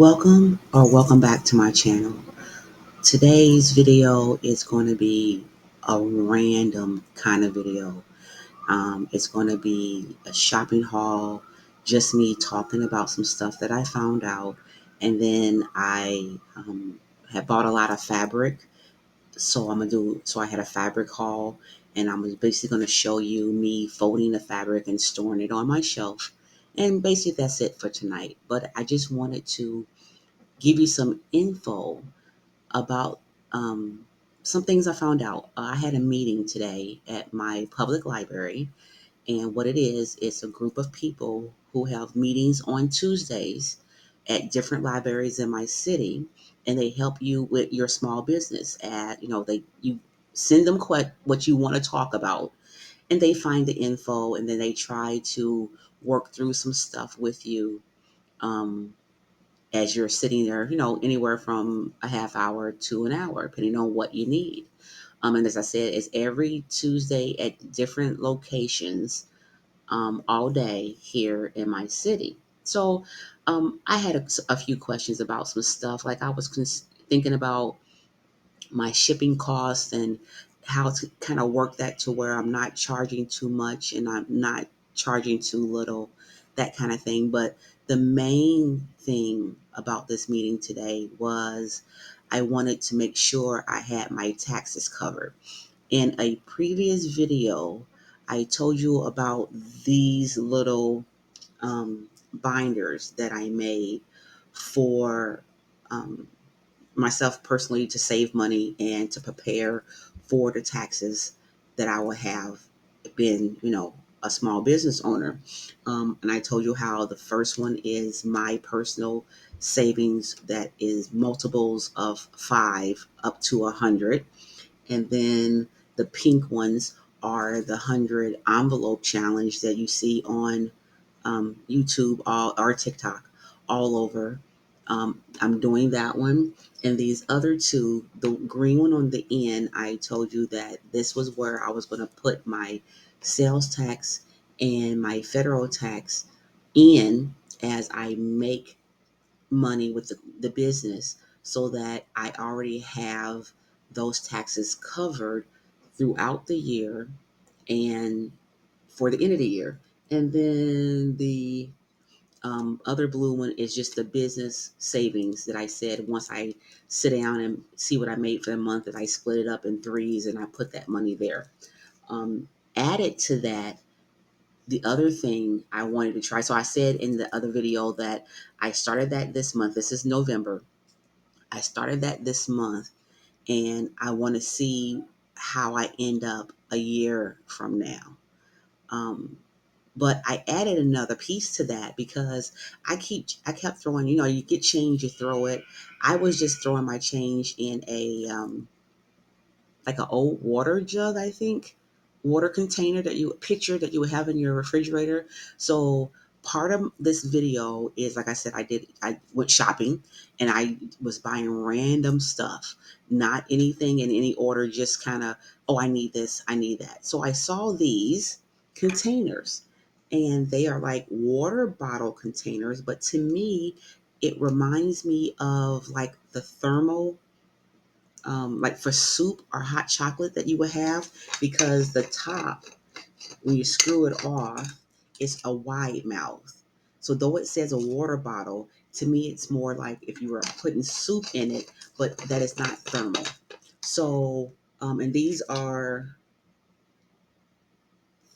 Welcome back to my channel. Today's video is going to be a random kind of video. It's going to be a shopping haul, just me talking about some stuff that I found out. And then I had bought a lot of fabric. So I had a fabric haul, and I'm basically going to show you me folding the fabric and storing it on my shelf. And basically that's it for tonight. But I just wanted to give you some info about some things I found out. I had a meeting today at my public library, and what it is, it's a group of people who have meetings on Tuesdays at different libraries in my city, and they help you with your small business. You send them what you want to talk about, and they find the info, and then they try to work through some stuff with you. As you're sitting there, anywhere from a half hour to an hour, depending on what you need. And as I said, it's every Tuesday at different locations, all day here in my city. So I had a few questions about some stuff. Like I was thinking about my shipping costs and how to kind of work that to where I'm not charging too much and I'm not charging too little, that kind of thing. But the main thing about this meeting today was I wanted to make sure I had my taxes covered. In a previous video, I told you about these little binders that I made for um, myself personally to save money and to prepare for the taxes that I will have been, a small business owner. And I told you how the first one is my personal savings that is multiples of 5 up to 100. And then the pink ones are the 100 envelope challenge that you see on YouTube or TikTok all over. I'm doing that one. And these other two, the green one on the end, I told you that this was where I was going to put my sales tax and my federal tax in as I make money with the business, so that I already have those taxes covered throughout the year and for the end of the year. And then the other blue one is just the business savings that I said once I sit down and see what I made for the month, that I split it up in threes and I put that money there. Added to that, the other thing I wanted to try. So I said in the other video that I started that this month. This is November. I started that this month, and I want to see how I end up a year from now. Um, but I added another piece to that because I kept throwing, you get change, you throw it. I was just throwing my change in a like an old water jug, I think, water container that you would have in your refrigerator. So part of this video is, like I said, I went shopping and I was buying random stuff, not anything in any order, just kind of, oh, I need this, I need that. So I saw these containers, and they are like water bottle containers, but to me, it reminds me of like the thermal, like for soup or hot chocolate that you would have, because the top, when you screw it off, it's a wide mouth. So though it says a water bottle, to me it's more like if you were putting soup in it, but that is not thermal. So, and these are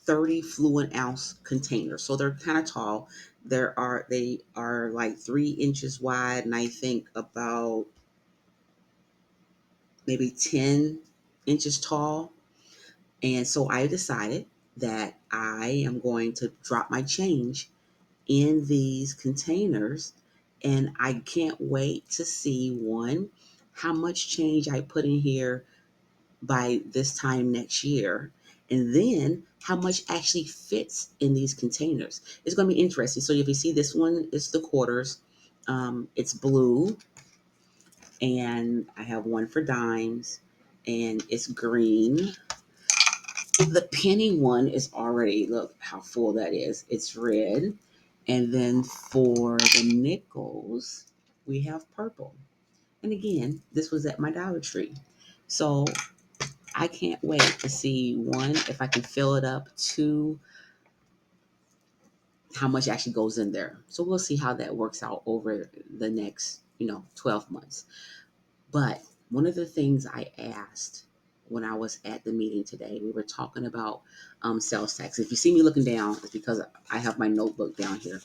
30 fluid ounce containers. So they're kind of tall. They are like 3 inches wide, and I think about maybe 10 inches tall. And so I decided that I am going to drop my change in these containers. And I can't wait to see, one, how much change I put in here by this time next year. And then how much actually fits in these containers. It's going to be interesting. So if you see this one, it's the quarters. It's blue. And I have one for dimes. And it's green. The penny one is already, look how full that is. It's red. And then for the nickels, we have purple. And again, this was at my Dollar Tree. So I can't wait to see, one, if I can fill it up, two, how much actually goes in there. So we'll see how that works out over the next, 12 months. But one of the things I asked when I was at the meeting today, we were talking about sales tax. If you see me looking down, it's because I have my notebook down here.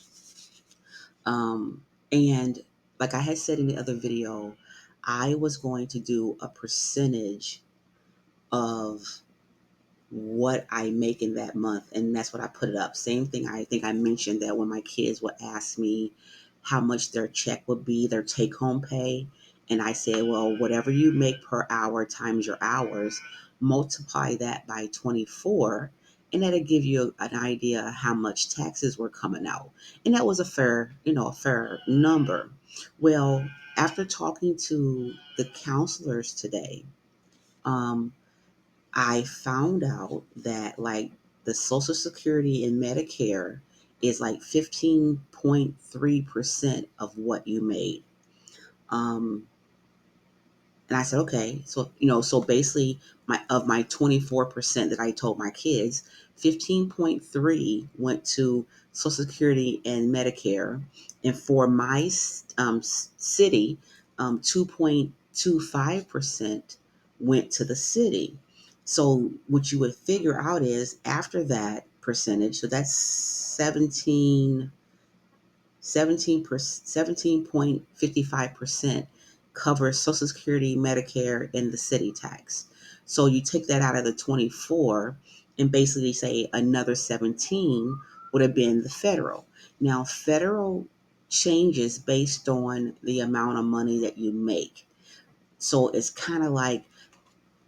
And like I had said in the other video, I was going to do a percentage of what I make in that month. And that's what I put it up. Same thing. I think I mentioned that when my kids would ask me how much their check would be, their take home pay. And I said, well, whatever you make per hour times your hours, multiply that by 24. And that'll give you an idea of how much taxes were coming out. And that was a fair number. Well, after talking to the counselors today, um, I found out that like the Social Security and Medicare is like 15.3% of what you made. Um, and I said, okay, so basically my 24% that I told my kids, 15.3 went to Social Security and Medicare, and for my city, 2.25% went to the city. So what you would figure out is after that percentage, so that's 17.55% covers Social Security, Medicare, and the city tax. So you take that out of the 24 and basically say another 17 would have been the federal. Now, federal changes based on the amount of money that you make. So it's kind of like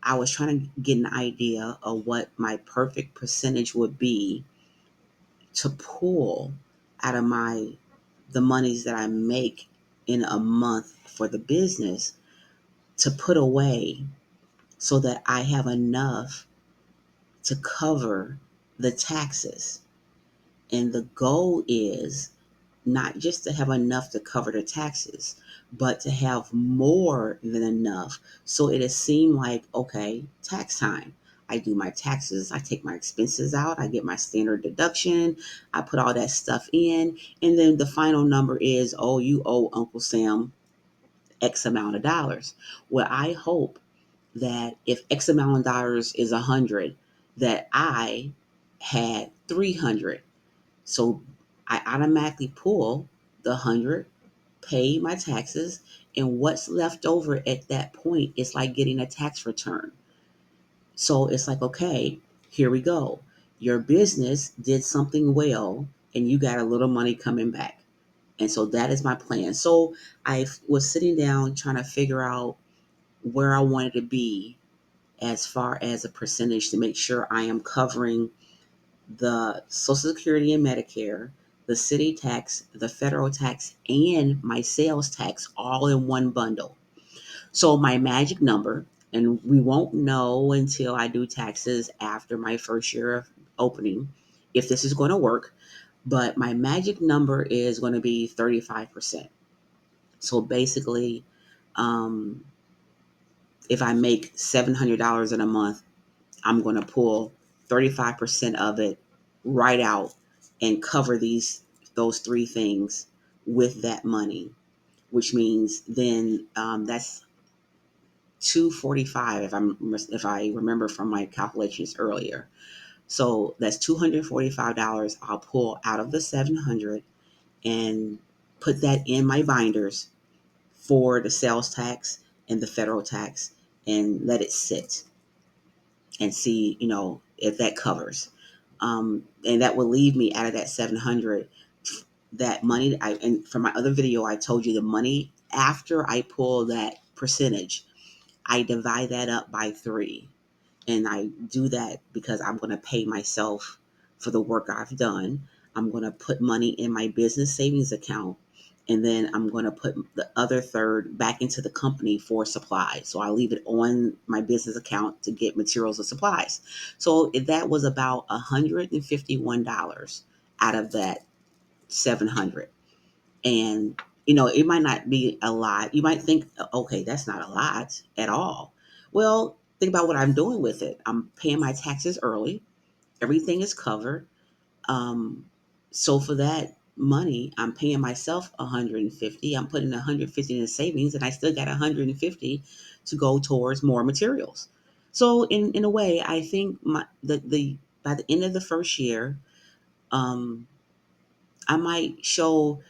I was trying to get an idea of what my perfect percentage would be to pull out of the monies that I make in a month for the business to put away so that I have enough to cover the taxes. And the goal is not just to have enough to cover the taxes, but to have more than enough. So it has seemed like, okay, tax time. I do my taxes, I take my expenses out, I get my standard deduction, I put all that stuff in, and then the final number is, oh, you owe Uncle Sam X amount of dollars. Well, I hope that if X amount of dollars is 100, that I had 300. So I automatically pull the 100, pay my taxes, and what's left over at that point is like getting a tax return. So it's like, okay, here we go. Your business did something well, and you got a little money coming back. And so that is my plan. So I was sitting down trying to figure out where I wanted to be as far as a percentage to make sure I am covering the Social Security and Medicare, the city tax, the federal tax, and my sales tax all in one bundle. So my magic number, and we won't know until I do taxes after my first year of opening if this is going to work, but my magic number is going to be 35%. So basically, um, if I make $700 in a month, I'm going to pull 35% of it right out and cover those three things with that money, which means then that's 245 if I remember from my calculations earlier. So that's $245 I'll pull out of the 700 and put that in my binders for the sales tax and the federal tax and let it sit and see, if that covers. And that will leave me out of that 700. That money, and from my other video, I told you the money after I pull that percentage, I divide that up by 3. And I do that because I'm going to pay myself for the work I've done. I'm going to put money in my business savings account. And then I'm going to put the other third back into the company for supplies. So I leave it on my business account to get materials and supplies. So that was about $151 out of that 700. And It might not be a lot. You might think, okay, that's not a lot at all. Well, think about what I'm doing with it. I'm paying my taxes early. Everything is covered. Um, so for that money, I'm paying myself 150. I'm putting 150 in savings, and I still got 150 to go towards more materials. So in a way, I think the by the end of the first year, um, I might show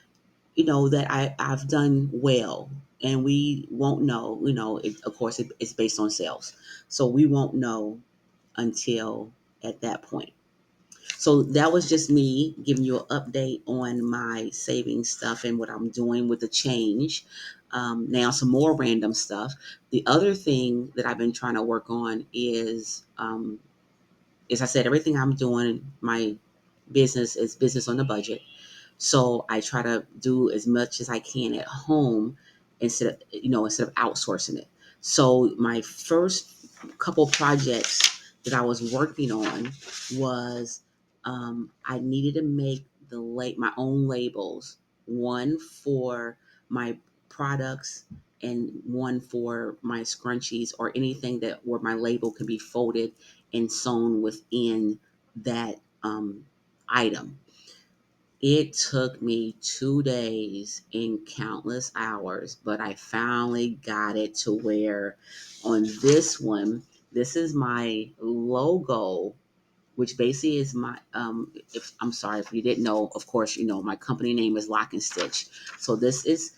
that I've done well, and we won't know. Of course, it's based on sales, so we won't know until at that point. So that was just me giving you an update on my savings stuff and what I'm doing with the change. Now, some more random stuff. The other thing that I've been trying to work on is, as I said, everything I'm doing, my business is business on the budget. So I try to do as much as I can at home instead of outsourcing it. So my first couple projects that I was working on was, I needed to make my own labels, one for my products and one for my scrunchies, or anything that where my label can be folded and sewn within that item. It took me 2 days and countless hours, but I finally got it to where on this one, this is my logo, which basically is my, if I'm sorry if you didn't know, of course, my company name is Loc-N-Stitch. So this is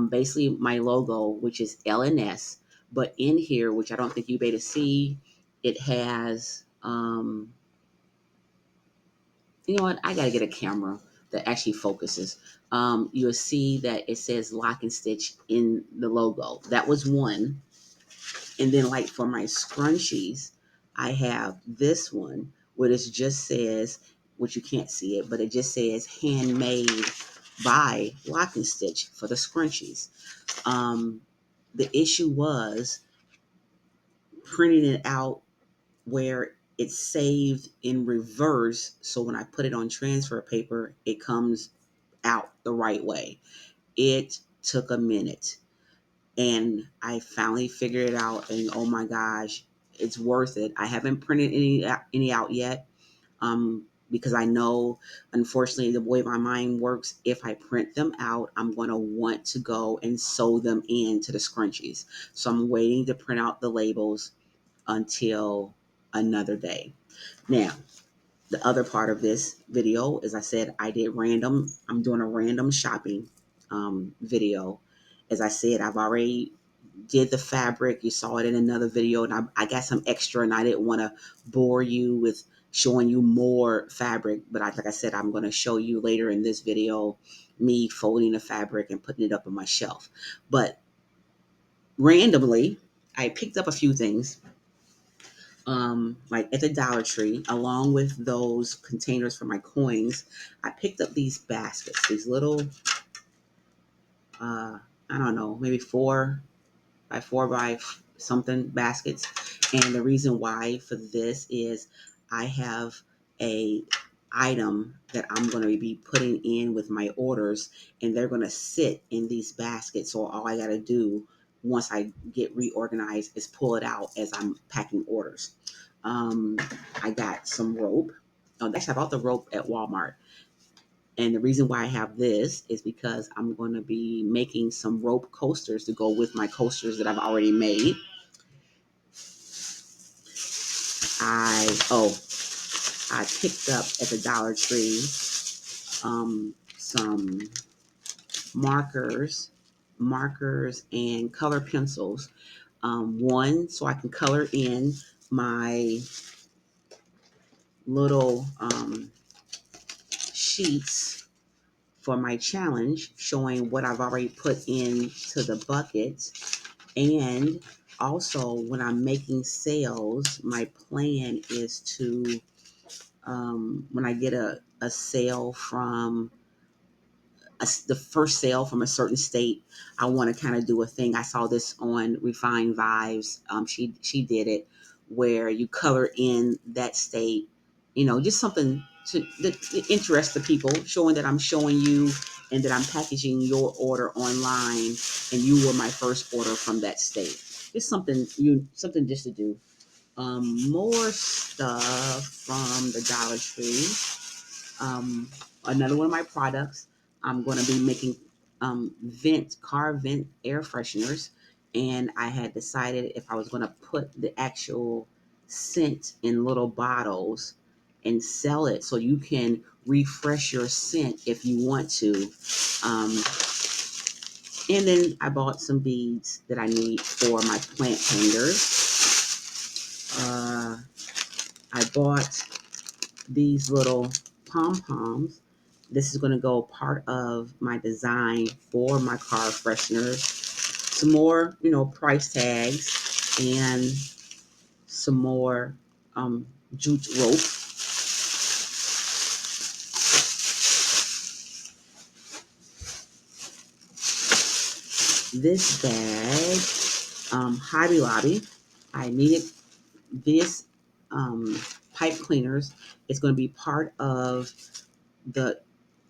basically my logo, which is LNS. But in here, which I don't think you'll be able to see, it has, you know what? I gotta get a camera that actually focuses. You'll see that it says Loc-N-Stitch in the logo. That was one. And then, like for my scrunchies, I have this one where it just says, which you can't see it, but it just says handmade by Loc-N-Stitch for the scrunchies. Um, the issue was printing it out where it's saved in reverse. So when I put it on transfer paper, it comes out the right way. It took a minute, and I finally figured it out. And oh my gosh, it's worth it. I haven't printed any out yet, because I know, unfortunately, the way my mind works, if I print them out, I'm going to want to go and sew them into the scrunchies. So I'm waiting to print out the labels until another day. Now, the other part of this video, as I said, I'm doing a random shopping video. As I said, I've already did the fabric. You saw it in another video, and I got some extra, and I didn't want to bore you with showing you more fabric. But like I said, I'm going to show you later in this video me folding the fabric and putting it up on my shelf. But randomly, I picked up a few things, like at the Dollar Tree, along with those containers for my coins. I picked up these baskets, these little, I don't know, maybe 4 by 4 by something baskets. And the reason why for this is I have a item that I'm going to be putting in with my orders, and they're going to sit in these baskets. So all I got to do once I get reorganized is pull it out as I'm packing orders. Um, I got some rope. Oh, actually, I bought the rope at Walmart. And the reason why I have this is because I'm going to be making some rope coasters to go with my coasters that I've already made. I oh I picked up at the Dollar Tree some markers and color pencils. One so I can color in my little sheets for my challenge, showing what I've already put into the buckets. And also, when I'm making sales, my plan is to, when I get a sale from the first sale from a certain state, I want to kind of do a thing. I saw this on Refined Vibes. She did it where you color in that state, just something to interest the people, showing that I'm showing you and that I'm packaging your order online, and you were my first order from that state. It's something just to do. More stuff from the Dollar Tree. Another one of my products. I'm going to be making car vent air fresheners, and I had decided if I was going to put the actual scent in little bottles and sell it, so you can refresh your scent if you want to. Um, and then I bought some beads that I need for my plant hangers. I bought these little pom poms. This is going to go part of my design for my car fresheners. Some more, price tags, and some more jute rope. This bag, Hobby Lobby. I needed this pipe cleaners. It's going to be part of the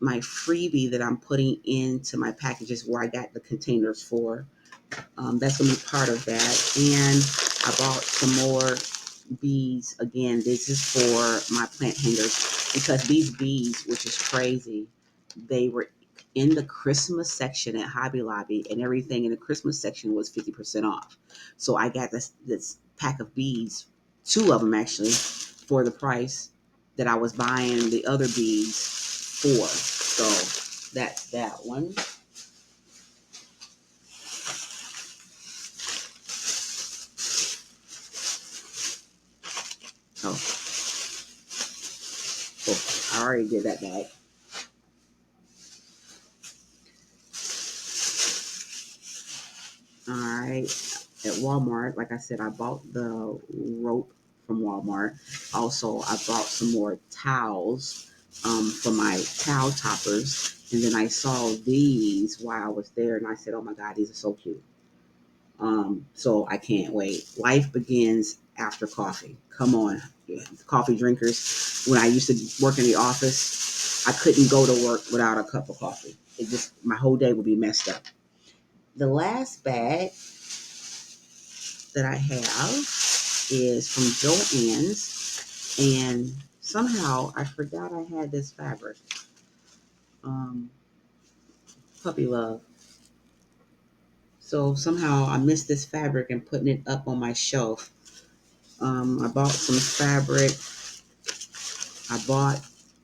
my freebie that I'm putting into my packages where I got the containers for. That's going to be part of that. And I bought some more beads. Again, this is for my plant hangers, because these beads, which is crazy, they were in the Christmas section at Hobby Lobby, and everything in the Christmas section was 50% off. So I got this pack of beads, two of them actually, for the price that I was buying the other beads for. So that's that one. Oh, I already did that bag. All right. At Walmart, like I said, I bought the rope from Walmart. Also, I bought some more towels for my towel toppers. And then I saw these while I was there, and I said, oh my God, these are so cute. So I can't wait. Life begins after coffee. Come on, coffee drinkers. When I used to work in the office, I couldn't go to work without a cup of coffee. My whole day would be messed up. The last bag that I have is from Joann's, and somehow I forgot I had this fabric. Puppy love. So somehow I missed this fabric and putting it up on my shelf. I bought some fabric. I bought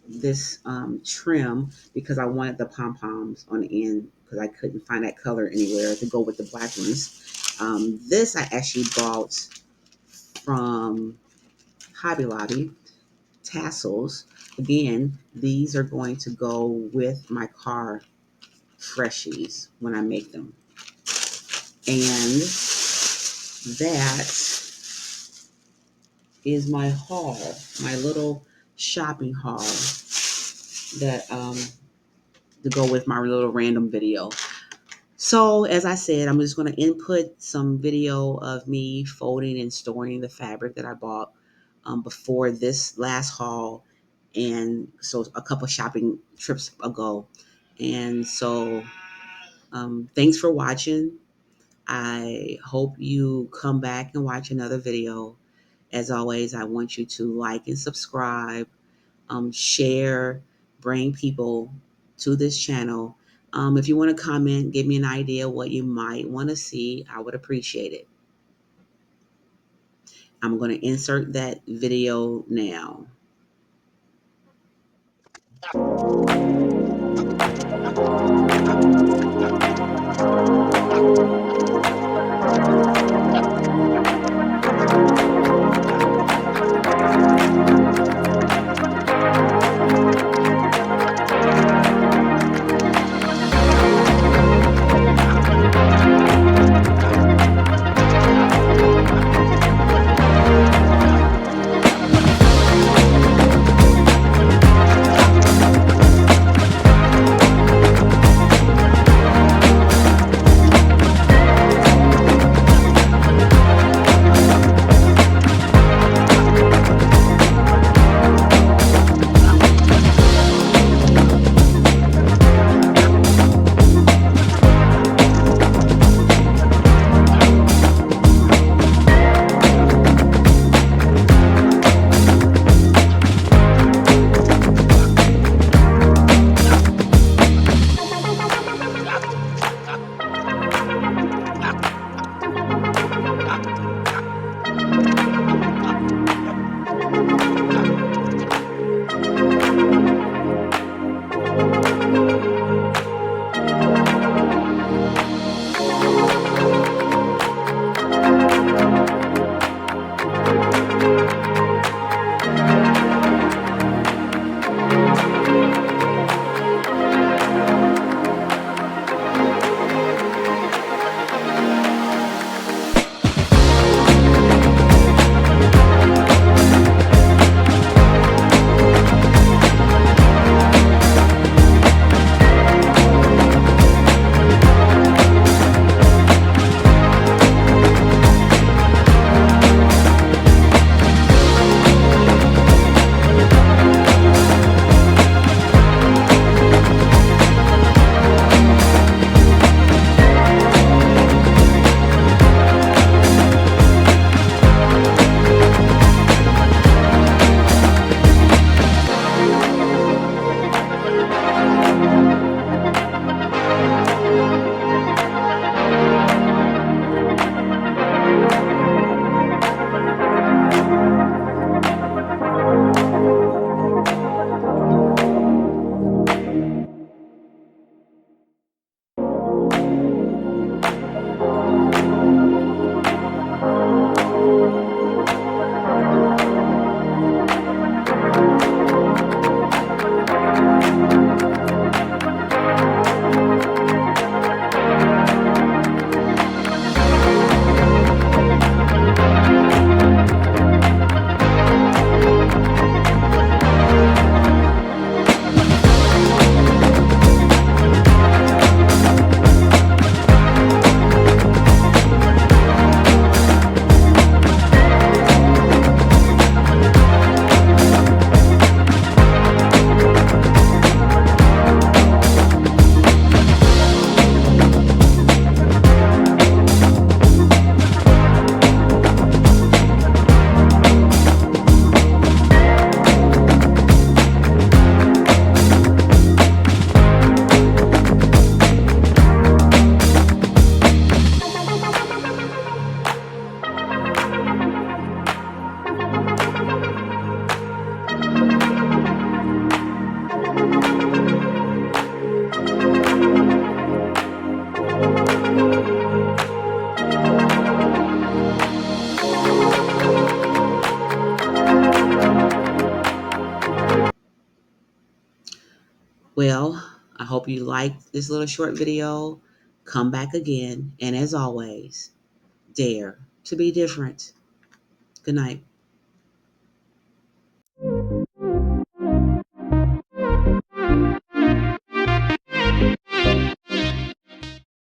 this trim because I wanted the pom-poms on the end, because I couldn't find that color anywhere to go with the black ones. This I actually bought from Hobby Lobby. Tassels. Again, these are going to go with my car freshies when I make them. And that is my haul, my little shopping haul that to go with my little random video. So as I said, I'm just going to input some video of me folding and storing the fabric that I bought before this last haul, and so a couple shopping trips ago. And so thanks for watching. I hope you come back and watch another video. As always, I want you to like and subscribe, share, bring people to this channel. If you want to comment, give me an idea what you might want to see, I would appreciate it. I'm going to insert that video now. Well, I hope you liked this little short video. Come back again. And as always, dare to be different. Good night.